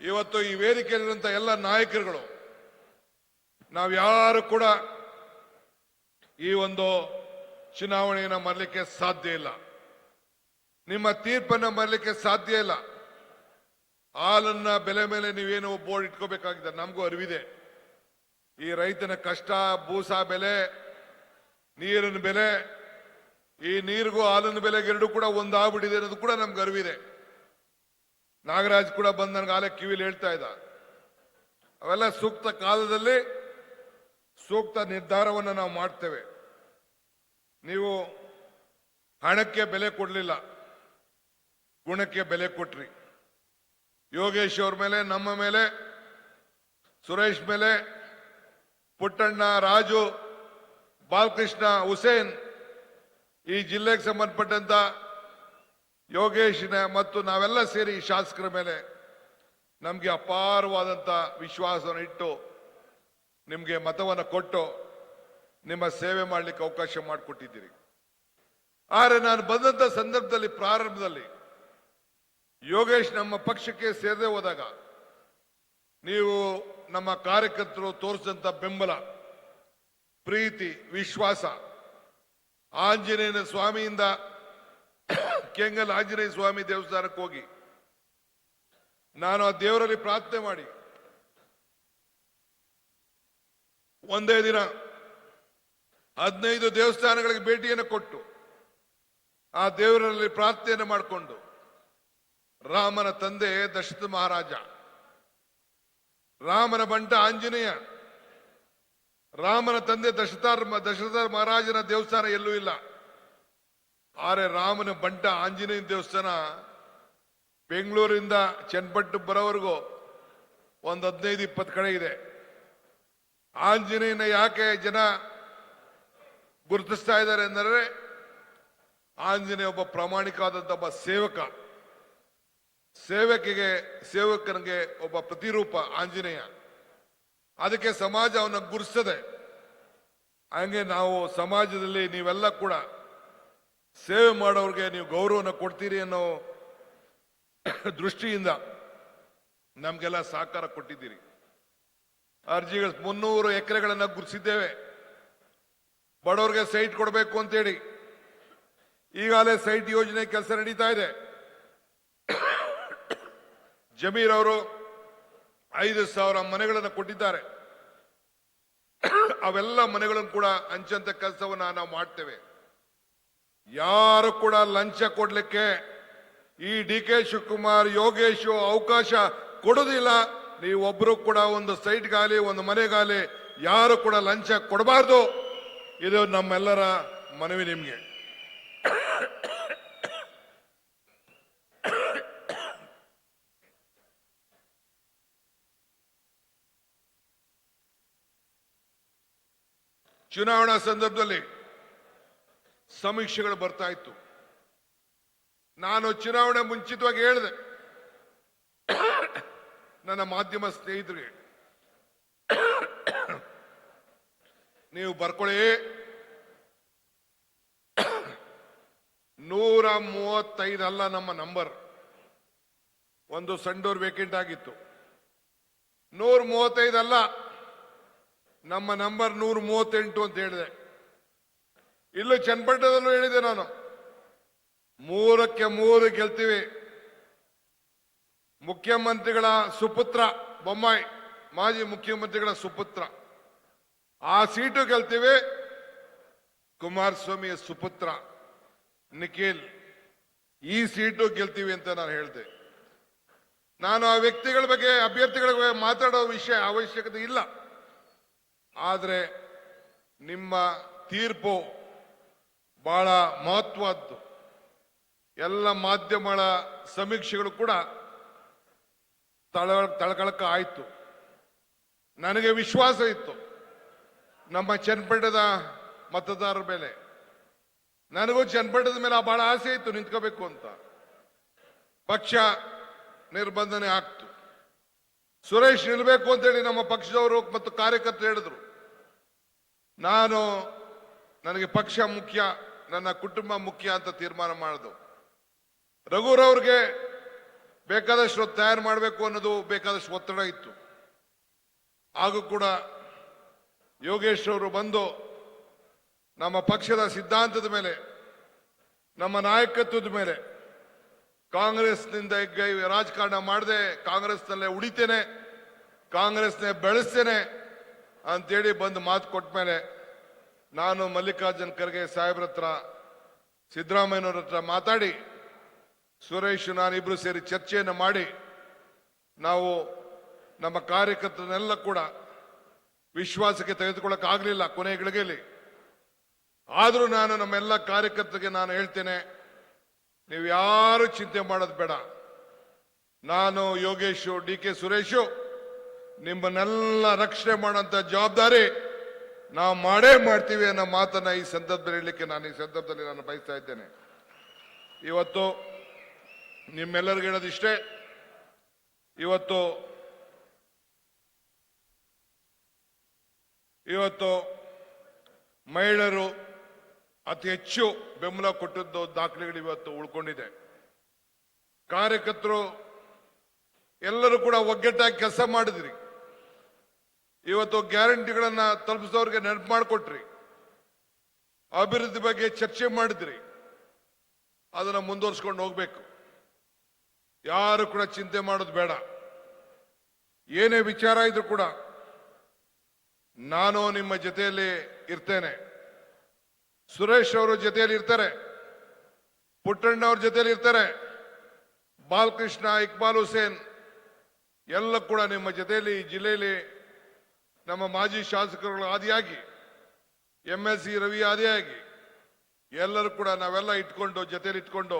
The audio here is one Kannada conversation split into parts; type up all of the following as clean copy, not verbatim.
ಇವತ್ತು ಈ ವೇದಿಕೆಯಲ್ಲಿರುವಂತ ಎಲ್ಲ ನಾಯಕರುಗಳು ನಾವ್ಯಾರು ಕೂಡ ಈ ಒಂದು ಚುನಾವಣೆಯನ್ನು ಮರಲಿಕ್ಕೆ ಸಾಧ್ಯ ಇಲ್ಲ. ನಿಮ್ಮ ತೀರ್ಪನ್ನು ಮರಲಿಕ್ಕೆ ಸಾಧ್ಯ ಇಲ್ಲ. ಹಾಲನ್ನ ಬೆಲೆ ಮೇಲೆ ನೀವೇನು ಬೋರ್ಡ್ ಇಟ್ಕೋಬೇಕಾಗಿದೆ. ನಮಗೂ ಅರಿವಿದೆ ಈ ರೈತನ ಕಷ್ಟ, ಬೂಸ ಬೆಲೆ, ನೀರಿನ ಬೆಲೆ, ಈ ನೀರಿಗೂ ಹಾಲಿನ ಬೆಲೆಗೆ ಎರಡು ಕೂಡ ಒಂದಾಗ್ಬಿಟ್ಟಿದೆ ಅನ್ನೋದು ಕೂಡ ನಮ್ಗೆ ಅರಿವಿದೆ. ನಾಗರಾಜ್ ಕೂಡ ಬಂದು ನನಗೆ ಆಲೆ ಕಿವಿಲಿ ಹೇಳ್ತಾ ಇದ್ದ. ಅವೆಲ್ಲ ಸೂಕ್ತ ಕಾಲದಲ್ಲಿ ಸೂಕ್ತ ನಿರ್ಧಾರವನ್ನು ನಾವು ಮಾಡ್ತೇವೆ. ನೀವು ಹಣಕ್ಕೆ ಬೆಲೆ ಕೊಡಲಿಲ್ಲ, ಗುಣಕ್ಕೆ ಬೆಲೆ ಕೊಟ್ರಿ. ಯೋಗೇಶ್ ಅವ್ರ ಮೇಲೆ, ನಮ್ಮ ಮೇಲೆ, ಸುರೇಶ್ ಮೇಲೆ, ಪುಟ್ಟಣ್ಣ, ರಾಜು, ಬಾಲಕೃಷ್ಣ, ಹುಸೇನ್, ಈ ಜಿಲ್ಲೆಗೆ ಸಂಬಂಧಪಟ್ಟಂತ ಯೋಗೇಶ್ನ ಮತ್ತು ನಾವೆಲ್ಲ ಸೇರಿ ಶಾಸಕರ ಮೇಲೆ ನಮಗೆ ಅಪಾರವಾದಂತ ವಿಶ್ವಾಸವನ್ನು ಇಟ್ಟು ನಿಮಗೆ ಮತವನ್ನು ಕೊಟ್ಟು ನಿಮ್ಮ ಸೇವೆ ಮಾಡಲಿಕ್ಕೆ ಅವಕಾಶ ಮಾಡಿಕೊಟ್ಟಿದ್ದೀರಿ. ಆದರೆ ನಾನು ಬಂದಂತ ಸಂದರ್ಭದಲ್ಲಿ, ಪ್ರಾರಂಭದಲ್ಲಿ ಯೋಗೇಶ್ ನಮ್ಮ ಪಕ್ಷಕ್ಕೆ ಸೇರದೆ ಹೋದಾಗ ನೀವು ನಮ್ಮ ಕಾರ್ಯಕರ್ತರು ತೋರಿಸಿದಂತ ಬೆಂಬಲ, ಪ್ರೀತಿ, ವಿಶ್ವಾಸ, ಆಂಜನೇಯನ ಸ್ವಾಮಿಯಿಂದ ಕೆಂಗಲ್ ಆಂಜನೇಯ ಸ್ವಾಮಿ ದೇವಸ್ಥಾನಕ್ಕೆ ಹೋಗಿ ನಾನು ಆ ದೇವರಲ್ಲಿ ಪ್ರಾರ್ಥನೆ ಮಾಡಿ ಒಂದೇ ದಿನ 15 ದೇವಸ್ಥಾನಗಳಿಗೆ ಭೇಟಿಯನ್ನು ಕೊಟ್ಟು ಆ ದೇವರಲ್ಲಿ ಪ್ರಾರ್ಥನೆಯನ್ನು ಮಾಡಿಕೊಂಡು ರಾಮನ ತಂದೆ ದಶರಥ ಮಹಾರಾಜ, ರಾಮನ ಬಂಟ ಆಂಜನೇಯ, ರಾಮನ ತಂದೆ ದಶರಥ ಮಹಾರಾಜನ ದೇವಸ್ಥಾನ ಎಲ್ಲೂ ಇಲ್ಲ. ಆದರೆ ರಾಮನ ಬಂಟ ಆಂಜನೇಯ ದೇವಸ್ಥಾನ ಬೆಂಗಳೂರಿಂದ ಚನ್ನಪಟ್ಟಣ ಬರೋವರೆಗೂ ಒಂದು 15-20 ಕಡೆ ಇದೆ. ಆಂಜನೇಯನ ಯಾಕೆ ಜನ ಗುರುತಿಸ್ತಾ ಇದ್ದಾರೆ ಅಂದರೆ ಆಂಜನೇಯ ಒಬ್ಬ ಪ್ರಾಮಾಣಿಕವಾದಂತ ಒಬ್ಬ ಸೇವಕನಿಗೆ ಒಬ್ಬ ಪ್ರತಿರೂಪ ಆಂಜನೇಯ. ಅದಕ್ಕೆ ಸಮಾಜ ಅವನ್ನ ಗುರುತಿಸದೆ. ಹಂಗೆ ನಾವು ಸಮಾಜದಲ್ಲಿ ನೀವೆಲ್ಲ ಕೂಡ ಸೇವೆ ಮಾಡೋರಿಗೆ ನೀವು ಗೌರವನ ಕೊಡ್ತೀರಿ ಅನ್ನೋ ದೃಷ್ಟಿಯಿಂದ ನಮ್ಗೆಲ್ಲ ಸಹಕಾರ ಕೊಟ್ಟಿದ್ದೀರಿ. ಅರ್ಜಿಗಳು 300 ಎಕರೆಗಳನ್ನ ಗುರುತಿಸಿದ್ದೇವೆ. ಬಡವರಿಗೆ ಸೈಟ್ ಕೊಡಬೇಕು ಅಂತೇಳಿ ಈಗಾಗಲೇ ಸೈಟ್ ಯೋಜನೆ ಕೆಲಸ ನಡೀತಾ ಇದೆ. ಜಮೀರ್ ಅವರು 5,000 ಮನೆಗಳನ್ನು ಕೊಟ್ಟಿದ್ದಾರೆ. ಅವೆಲ್ಲ ಮನೆಗಳನ್ನು ಕೂಡ ಹಂಚಂತ ಕೆಲಸವನ್ನ ನಾವು ಮಾಡ್ತೇವೆ. ಯಾರು ಕೂಡ ಲಂಚ ಕೊಡ್ಲಿಕ್ಕೆ ಈ DK ಶಿವಕುಮಾರ್, ಯೋಗೇಶ್ ಅವಕಾಶ ಕೊಡೋದಿಲ್ಲ. ನೀವೊಬ್ರು ಕೂಡ ಒಂದು ಸೈಟ್ಗಾಲಿ, ಒಂದು ಮನೆಗಾಲಿ ಯಾರು ಕೂಡ ಲಂಚ ಕೊಡಬಾರ್ದು. ಇದು ನಮ್ಮೆಲ್ಲರ ಮನವಿ ನಿಮ್ಗೆ. ಚುನಾವಣಾ ಸಂದರ್ಭದಲ್ಲಿ ಸಮೀಕ್ಷೆಗಳು ಬರ್ತಾ ಇತ್ತು. ನಾನು ಚುನಾವಣೆ ಮುಂಚಿತವಾಗಿ ಹೇಳಿದೆ ನನ್ನ ಮಾಧ್ಯಮ ಸ್ನೇಹಿತರಿಗೆ, ನೀವು ಬರ್ಕೊಳ್ಳಿ, 135 ಅಲ್ಲ ನಮ್ಮ ನಂಬರ್. ಒಂದು ಸಂಡೂರ್ ವೇಕೆಂಟ್ ಆಗಿತ್ತು. 135 ಅಲ್ಲ, ನಮ್ಮ ನಂಬರ್ 138 ಅಂತ ಹೇಳಿದೆ. ಇಲ್ಲೂ ಚನ್ನಪಟ್ಟಣದಲ್ಲೂ ಹೇಳಿದೆ ನಾನು, 3ಕ್ಕೆ 3 ಗೆಲ್ತೀವಿ. ಮುಖ್ಯಮಂತ್ರಿಗಳ ಸುಪುತ್ರ ಬೊಮ್ಮಾಯಿ, ಮಾಜಿ ಮುಖ್ಯಮಂತ್ರಿಗಳ ಸುಪುತ್ರ, ಆ ಸೀಟು ಗೆಲ್ತೀವಿ. ಕುಮಾರಸ್ವಾಮಿಯ ಸುಪುತ್ರ ನಿಖಿಲ್, ಈ ಸೀಟು ಗೆಲ್ತೀವಿ ಅಂತ ನಾನು ಹೇಳಿದೆ. ನಾನು ಆ ವ್ಯಕ್ತಿಗಳ ಬಗ್ಗೆ, ಅಭ್ಯರ್ಥಿಗಳ ಬಗ್ಗೆ ಮಾತಾಡೋ ವಿಷಯ ಅವಶ್ಯಕತೆ ಇಲ್ಲ. ಆದರೆ ನಿಮ್ಮ ತೀರ್ಪು ಬಹಳ ಮಹತ್ವದ್ದು. ಎಲ್ಲ ಮಾಧ್ಯಮಗಳ ಸಮೀಕ್ಷೆಗಳು ಕೂಡ ತಳಕಳಕ ಆಯ್ತು. ನನಗೆ ವಿಶ್ವಾಸ ಇತ್ತು ನಮ್ಮ ಚನ್ನಪಟ್ಟಣದ ಮತದಾರರ ಮೇಲೆ. ನನಗೂ ಚನ್ನಪಟ್ಟಣದ ಮೇಲೆ ಬಹಳ ಆಸೆ ಇತ್ತು ನಿಂತ್ಕೋಬೇಕು ಅಂತ. ಪಕ್ಷ ನಿರ್ಬಂಧನೆ ಆಗ್ತು. ಸುರೇಶ್ ನಿಲ್ಬೇಕು ಅಂತೇಳಿ ನಮ್ಮ ಪಕ್ಷದವರು ಮತ್ತು ಕಾರ್ಯಕರ್ತರು ಹೇಳಿದ್ರು. ನನಗೆ ಪಕ್ಷ ಮುಖ್ಯ, ನನ್ನ ಕುಟುಂಬ ಮುಖ್ಯ ಅಂತ ತೀರ್ಮಾನ ಮಾಡಿದ್ರು. ರಘುರವ್ರಿಗೆ ಬೇಕಾದಷ್ಟು ತಯಾರು ಮಾಡಬೇಕು ಅನ್ನೋದು ಬೇಕಾದಷ್ಟು ಒತ್ತಡ ಇತ್ತು. ಹಾಗೂ ಕೂಡ ಯೋಗೇಶ್ ಅವರು ಬಂದು ನಮ್ಮ ಪಕ್ಷದ ಸಿದ್ಧಾಂತದ ಮೇಲೆ, ನಮ್ಮ ನಾಯಕತ್ವದ ಮೇಲೆ, ಕಾಂಗ್ರೆಸ್ನಿಂದ ರಾಜಕಾರಣ ಮಾಡದೆ ಕಾಂಗ್ರೆಸ್ನಲ್ಲೇ ಉಳಿತೇನೆ, ಕಾಂಗ್ರೆಸ್ನೇ ಬೆಳೆಸ್ತೇನೆ ಅಂತೇಳಿ ಬಂದು ಮಾತು ಕೊಟ್ಟ ಮೇಲೆ ನಾನು ಮಲ್ಲಿಕಾರ್ಜುನ್ ಖರ್ಗೆ ಸಾಹೇಬ್ರ ಹತ್ರ, ಸಿದ್ದರಾಮಯ್ಯನವ್ರ ಹತ್ರ ಮಾತಾಡಿ ಸುರೇಶ್ ನಾನಿಬ್ರು ಸೇರಿ ಚರ್ಚೆಯನ್ನು ಮಾಡಿ ನಾವು ನಮ್ಮ ಕಾರ್ಯಕರ್ತರನ್ನೆಲ್ಲ ಕೂಡ ವಿಶ್ವಾಸಕ್ಕೆ ತೆಗೆದುಕೊಳ್ಳಕ್ಕೆ ಆಗಲಿಲ್ಲ ಕೊನೆ ಗಳಿಗೆಯಲ್ಲಿ. ಆದರೂ ನಾನು ನಮ್ಮೆಲ್ಲ ಕಾರ್ಯಕರ್ತರಿಗೆ ನಾನು ಹೇಳ್ತೇನೆ, ನೀವು ಯಾರು ಚಿಂತೆ ಮಾಡೋದು ಬೇಡ. ನಾನು ಯೋಗೇಶು, ಡಿ ಕೆ ಸುರೇಶು ನಿಮ್ಮನ್ನೆಲ್ಲ ರಕ್ಷಣೆ ಮಾಡೋಂಥ ಜವಾಬ್ದಾರಿ ನಾವು ಮಾಡೇ ಮಾಡ್ತೀವಿ ಅನ್ನೋ ಮಾತನ್ನ ಈ ಸಂದರ್ಭದಲ್ಲಿ ಹೇಳಲಿಕ್ಕೆ ನಾನು ಈ ಸಂದರ್ಭದಲ್ಲಿ ನಾನು ಬಯಸ್ತಾ ಇದ್ದೇನೆ. ಇವತ್ತು ನಿಮ್ಮೆಲ್ಲರಿಗೂ ಹೇಳೋದಿಷ್ಟೇ, ಇವತ್ತು ಮಹಿಳೆಯರು ಅತಿ ಹೆಚ್ಚು ಬೆಂಬಲ ಕೊಟ್ಟದ್ದು ದಾಖಲೆಗಳು ಇವತ್ತು ಉಳ್ಕೊಂಡಿದೆ. ಕಾರ್ಯಕರ್ತರು ಎಲ್ಲರೂ ಕೂಡ ಒಗ್ಗಟ್ಟಾಗಿ ಕೆಲಸ ಮಾಡಿದ್ರಿ. ಇವತ್ತು ಗ್ಯಾರಂಟಿಗಳನ್ನ ತಲುಪಿಸೋರಿಗೆ ನೆನಪು ಮಾಡಿಕೊಟ್ರಿ, ಅಭಿವೃದ್ಧಿ ಬಗ್ಗೆ ಚರ್ಚೆ ಮಾಡಿದ್ರಿ. ಅದನ್ನ ಮುಂದುವರ್ಸ್ಕೊಂಡು ಹೋಗ್ಬೇಕು. ಯಾರು ಕೂಡ ಚಿಂತೆ ಮಾಡೋದು ಬೇಡ. ಏನೇ ವಿಚಾರ ಇದ್ರೂ ಕೂಡ ನಾನು ನಿಮ್ಮ ಜೊತೆಯಲ್ಲಿ ಇರ್ತೇನೆ. ಸುರೇಶ್ ಅವರ ಜೊತೆಯಲ್ಲಿ ಇರ್ತಾರೆ, ಪುಟ್ಟಣ್ಣ ಅವ್ರ ಜೊತೆಯಲ್ಲಿ ಇರ್ತಾರೆ, ಬಾಲಕೃಷ್ಣ, ಇಕ್ಬಾಲ್ ಹುಸೇನ್ ಎಲ್ಲ ಕೂಡ ನಿಮ್ಮ ಜೊತೆಯಲ್ಲಿ ಈ ಜಿಲ್ಲೆಯಲ್ಲಿ ನಮ್ಮ ಮಾಜಿ ಶಾಸಕರುಗಳ ಆದಿಯಾಗಿ, MLC ರವಿ ಆದಿಯಾಗಿ ಎಲ್ಲರೂ ಕೂಡ ನಾವೆಲ್ಲ ಇಟ್ಕೊಂಡು ಜೊತೆಯಲ್ಲಿ ಇಟ್ಕೊಂಡು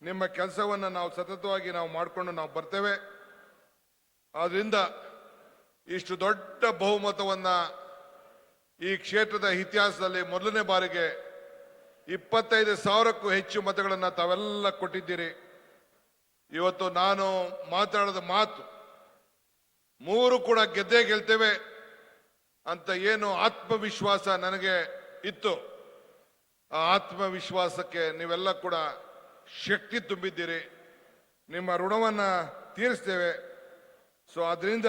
ನಿಮ್ಮ ಕೆಲಸವನ್ನು ನಾವು ಸತತವಾಗಿ ನಾವು ಮಾಡಿಕೊಂಡು ನಾವು ಬರ್ತೇವೆ. ಆದ್ರಿಂದ ಇಷ್ಟು ದೊಡ್ಡ ಬಹುಮತವನ್ನ ಈ ಕ್ಷೇತ್ರದ ಇತಿಹಾಸದಲ್ಲಿ ಮೊದಲನೇ ಬಾರಿಗೆ 25,000ಕ್ಕೂ ಹೆಚ್ಚು ಮತಗಳನ್ನು ತಾವೆಲ್ಲ ಕೊಟ್ಟಿದ್ದೀರಿ. ಇವತ್ತು ನಾನು ಮಾತಾಡಿದ ಮಾತು 3 ಕೂಡ ಗೆದ್ದೇ ಗೆಲ್ತೇವೆ ಅಂತ ಏನು ಆತ್ಮವಿಶ್ವಾಸ ನನಗೆ ಇತ್ತು, ಆ ಆತ್ಮವಿಶ್ವಾಸಕ್ಕೆ ನೀವೆಲ್ಲ ಕೂಡ ಶಕ್ತಿ ತುಂಬಿದ್ದೀರಿ. ನಿಮ್ಮ ಋಣವನ್ನ ತೀರಿಸ್ತೇವೆ. ಸೊ ಅದರಿಂದ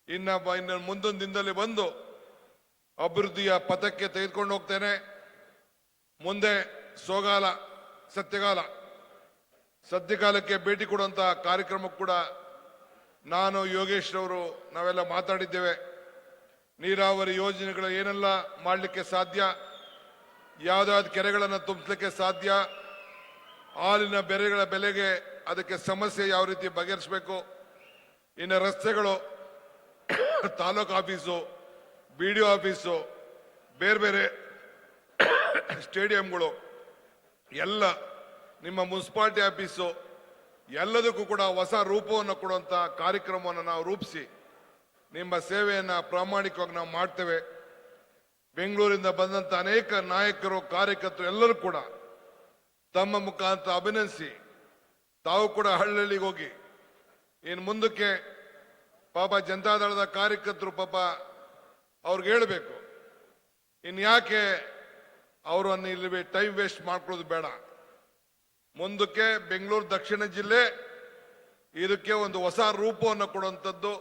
ಇನ್ನು ಮುಂದೊಂದು ದಿನದಲ್ಲಿ ಬಂದು ಅಭಿವೃದ್ಧಿಯ ಪಥಕ್ಕೆ ತೆಗೆದುಕೊಂಡು ಹೋಗ್ತೇನೆ. ಮುಂದೆ ಸೋಗಾಲ, ಸತ್ಯಕಾಲಕ್ಕೆ ಭೇಟಿ ಕೊಡುವಂತ ಕಾರ್ಯಕ್ರಮಕ್ಕೆ ಕೂಡ ನಾನು ಯೋಗೇಶ್ ರವರು ನಾವೆಲ್ಲ ಮಾತಾಡಿದ್ದೇವೆ. ನೀರಾವರಿ ಯೋಜನೆಗಳು ಏನೆಲ್ಲ ಮಾಡಲಿಕ್ಕೆ ಸಾಧ್ಯ, ಯಾವ್ದಾವ್ದು ಕೆರೆಗಳನ್ನು ತುಂಬಿಸಲಿಕ್ಕೆ ಸಾಧ್ಯ, ಹಾಲಿನ ಬೆರೆಗಳ ಬೆಲೆಗೆ ಅದಕ್ಕೆ ಸಮಸ್ಯೆ ಯಾವ ರೀತಿ ಬಗೆಹರಿಸಬೇಕು, ಇನ್ನು ರಸ್ತೆಗಳು, ತಾಲೂಕು ಆಫೀಸು, BDO ಆಫೀಸು, ಬೇರೆ ಬೇರೆ ಸ್ಟೇಡಿಯಂಗಳು ಎಲ್ಲ, ನಿಮ್ಮ ಮುನ್ಸಿಪಾಲಿಟಿ ಆಫೀಸು ಎಲ್ಲದಕ್ಕೂ ಕೂಡ ಹೊಸ ರೂಪವನ್ನು ಕೊಡುವಂತ ಕಾರ್ಯಕ್ರಮವನ್ನು ನಾವು ರೂಪಿಸಿ ನಿಮ್ಮ ಸೇವೆಯನ್ನು ಪ್ರಾಮಾಣಿಕವಾಗಿ ನಾವು ಮಾಡ್ತೇವೆ. ಬೆಂಗಳೂರಿಂದ ಬಂದಂತ ಅನೇಕ ನಾಯಕರು, ಕಾರ್ಯಕರ್ತರು ಎಲ್ಲರೂ ಕೂಡ ತಮ್ಮ ಮುಖಾಂತರ ಅಭಿನಂದಿಸಿ ತಾವು ಕೂಡ ಹಳ್ಳಿಗೆ ಹೋಗಿ ಇನ್ನು ಮುಂದಕ್ಕೆ ಪಾಪ ಜನತಾದಳದ ಕಾರ್ಯಕರ್ತರು ಪಾಪ ಅವ್ರಿಗೆ ಹೇಳಬೇಕು, ಇನ್ಯಾಕೆ ಅವರನ್ನು ಇಲ್ಲಿ ಟೈಮ್ ವೇಸ್ಟ್ ಮಾಡ್ಕೊಳ್ಳೋದು ಬೇಡ. ಮುಂದಕ್ಕೆ ಬೆಂಗಳೂರು ದಕ್ಷಿಣ ಜಿಲ್ಲೆ ಇದಕ್ಕೆ ಒಂದು ಹೊಸ ರೂಪವನ್ನು ಕೊಡುವಂಥದ್ದು,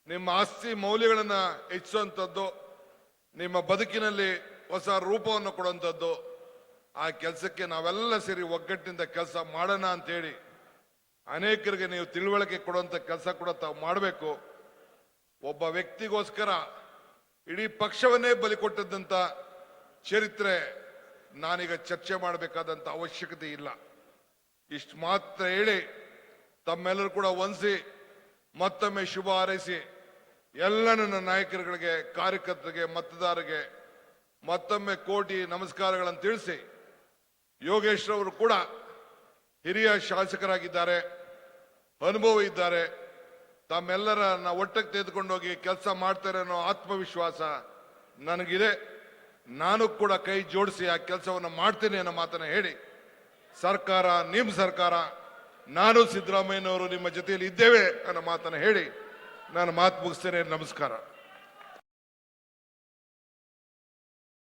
ನಿಮ್ಮ ಆಸ್ತಿ ಮೌಲ್ಯಗಳನ್ನು ಹೆಚ್ಚಿಸುವಂಥದ್ದು, ನಿಮ್ಮ ಬದುಕಿನಲ್ಲಿ ಹೊಸ ರೂಪವನ್ನು ಕೊಡುವಂಥದ್ದು. ಆ ಕೆಲಸಕ್ಕೆ ನಾವೆಲ್ಲ ಸೇರಿ ಒಗ್ಗಟ್ಟಿನಿಂದ ಕೆಲಸ ಮಾಡೋಣ ಅಂತೇಳಿ ಅನೇಕರಿಗೆ ನೀವು ತಿಳುವಳಿಕೆ ಕೊಡುವಂಥ ಕೆಲಸ ಕೂಡ ತಾವು ಮಾಡಬೇಕು. ಒಬ್ಬ ವ್ಯಕ್ತಿಗೋಸ್ಕರ ಇಡೀ ಪಕ್ಷವನ್ನೇ ಬಲಿ ಕೊಟ್ಟದ್ದಂತ ಚರಿತ್ರೆ ನಾನೀಗ ಚರ್ಚೆ ಮಾಡಬೇಕಾದಂತ ಅವಶ್ಯಕತೆ ಇಲ್ಲ. ಇಷ್ಟು ಮಾತ್ರ ಹೇಳಿ ತಮ್ಮೆಲ್ಲರೂ ಕೂಡ ವಂದಿಸಿ ಮತ್ತೊಮ್ಮೆ ಶುಭ ಹಾರೈಸಿ ಎಲ್ಲ ನನ್ನ ನಾಯಕರುಗಳಿಗೆ, ಕಾರ್ಯಕರ್ತರಿಗೆ, ಮತದಾರರಿಗೆ ಮತ್ತೊಮ್ಮೆ ಕೋಟಿ ನಮಸ್ಕಾರಗಳನ್ನು ತಿಳಿಸಿ, ಯೋಗೇಶ್ ಅವರು ಕೂಡ ಹಿರಿಯ ಶಾಸಕರಾಗಿದ್ದಾರೆ, ಅನುಭವ ಇದ್ದಾರೆ, ತಮ್ಮೆಲ್ಲರನ್ನ ಒಟ್ಟಿಗೆ ತೆಗೆದುಕೊಂಡು ಹೋಗಿ ಕೆಲಸ ಮಾಡ್ತಾರೆ ಅನ್ನೋ ಆತ್ಮವಿಶ್ವಾಸ ನನಗಿದೆ. ನಾನು ಕೂಡ ಕೈ ಜೋಡಿಸಿ ಆ ಕೆಲಸವನ್ನು ಮಾಡ್ತೇನೆ ಅನ್ನೋ ಮಾತನ್ನ ಹೇಳಿ, ಸರ್ಕಾರ ನಿಮ್ಮ ಸರ್ಕಾರ, ನಾನು ಸಿದ್ದರಾಮಯ್ಯನವರು ನಿಮ್ಮ ಜೊತೆಯಲ್ಲಿ ಇದ್ದೇವೆ ಅನ್ನೋ ಮಾತನ್ನ ಹೇಳಿ ನಾನು ಮಾತು ಮುಗಿಸ್ತೇನೆ. ನಮಸ್ಕಾರ.